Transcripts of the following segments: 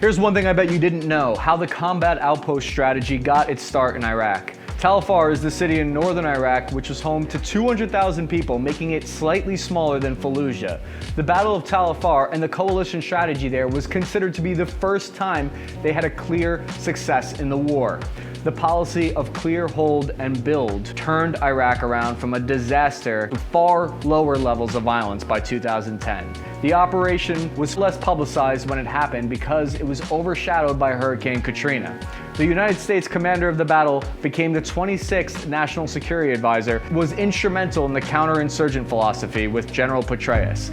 Here's one thing I bet you didn't know: how the combat outpost strategy got its start in Iraq. Tal Afar is the city in northern Iraq which was home to 200,000 people, making it slightly smaller than Fallujah. The Battle of Tal Afar and the coalition strategy there was considered to be the first time they had a clear success in the war. The policy of clear, hold, and build turned Iraq around from a disaster to far lower levels of violence by 2010. The operation was less publicized when it happened because it was overshadowed by Hurricane Katrina. The United States commander of the battle became the 26th National Security Advisor, was instrumental in the counterinsurgent philosophy with General Petraeus.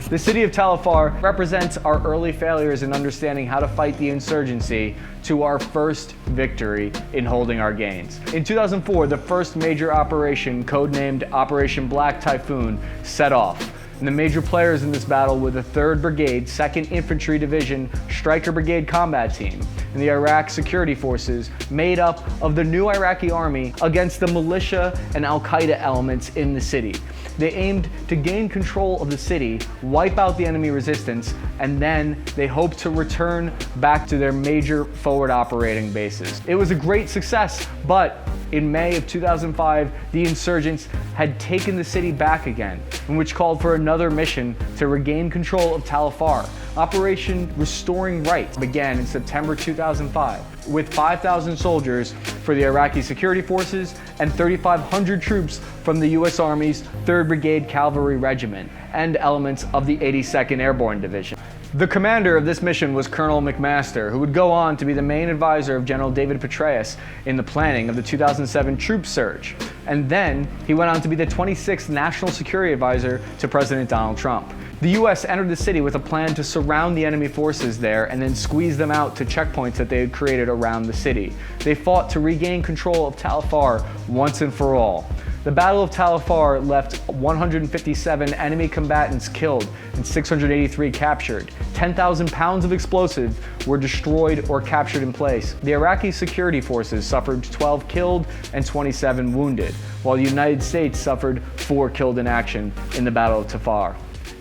The city of Tal Afar represents our early failures in understanding how to fight the insurgency to our first victory in holding our gains. In 2004, the first major operation, codenamed Operation Black Typhoon, set off. And the major players in this battle were the 3rd Brigade, 2nd Infantry Division, Stryker Brigade Combat Team, and the Iraq Security Forces, made up of the new Iraqi Army against the militia and Al-Qaeda elements in the city. They aimed to gain control of the city, wipe out the enemy resistance, and then they hoped to return back to their major forward operating bases. It was a great success, but in May of 2005, the insurgents had taken the city back again, which called for another mission to regain control of Tal Afar. Operation Restoring Right began in September 2005 with 5,000 soldiers for the Iraqi Security Forces and 3,500 troops from the U.S. Army's 3rd Brigade Cavalry Regiment and elements of the 82nd Airborne Division. The commander of this mission was Colonel McMaster, who would go on to be the main advisor of General David Petraeus in the planning of the 2007 troop surge. And then he went on to be the 26th National Security Advisor to President Donald Trump. The U.S. entered the city with a plan to surround the enemy forces there and then squeeze them out to checkpoints that they had created around the city. They fought to regain control of Tal Afar once and for all. The Battle of Tal Afar left 157 enemy combatants killed and 683 captured. 10,000 pounds of explosives were destroyed or captured in place. The Iraqi security forces suffered 12 killed and 27 wounded, while the United States suffered 4 killed in action in the Battle of Afar.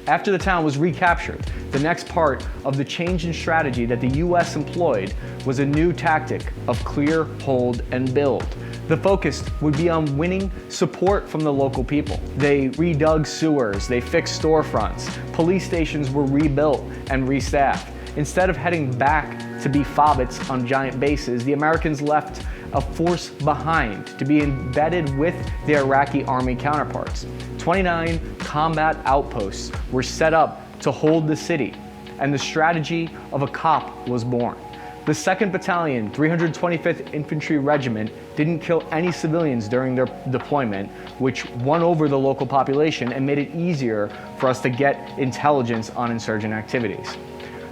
After the town was recaptured, the next part of the change in strategy that the U.S. employed was a new tactic of clear, hold, and build. The focus would be on winning support from the local people. They redug sewers, they fixed storefronts, police stations were rebuilt and restaffed. Instead of heading back to be fobbits on giant bases, the Americans left a force behind to be embedded with the Iraqi Army counterparts. 29 combat outposts were set up to hold the city, and the strategy of a cop was born. The 2nd Battalion, 325th Infantry Regiment didn't kill any civilians during their deployment, which won over the local population and made it easier for us to get intelligence on insurgent activities.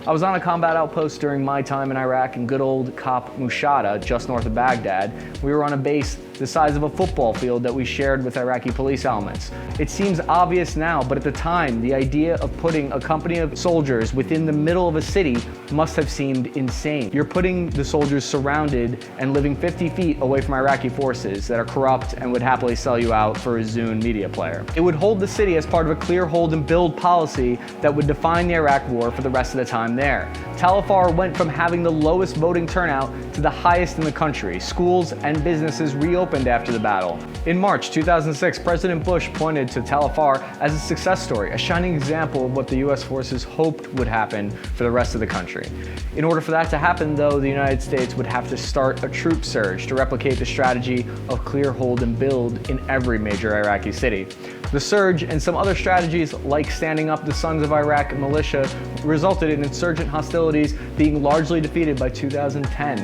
I was on a combat outpost during my time in Iraq in good old Kop Mushada, just north of Baghdad. We were on a base the size of a football field that we shared with Iraqi police elements. It seems obvious now, but at the time, the idea of putting a company of soldiers within the middle of a city must have seemed insane. You're putting the soldiers surrounded and living 50 feet away from Iraqi forces that are corrupt and would happily sell you out for a Zune media player. It would hold the city as part of a clear hold and build policy that would define the Iraq War for the rest of the time there. Tal Afar went from having the lowest voting turnout to the highest in the country. Schools and businesses reopened after the battle. In March 2006, President Bush pointed to Tal Afar as a success story, a shining example of what the U.S. forces hoped would happen for the rest of the country. In order for that to happen, though, the United States would have to start a troop surge to replicate the strategy of clear, hold, and build in every major Iraqi city. The surge and some other strategies like standing up the Sons of Iraq militia resulted in insurgent hostilities being largely defeated by 2010.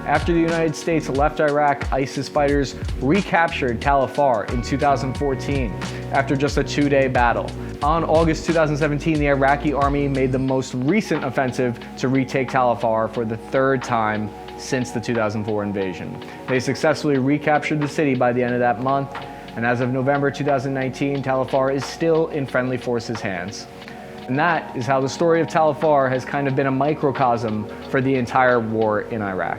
After the United States left Iraq, ISIS fighters recaptured Tal Afar in 2014 after just a 2-day battle. On August 2017, the Iraqi Army made the most recent offensive to retake Tal Afar for the 3rd time since the 2004 invasion. They successfully recaptured the city by the end of that month, and as of November 2019, Tal Afar is still in friendly forces' hands. And that is how the story of Tal Afar has kind of been a microcosm for the entire war in Iraq.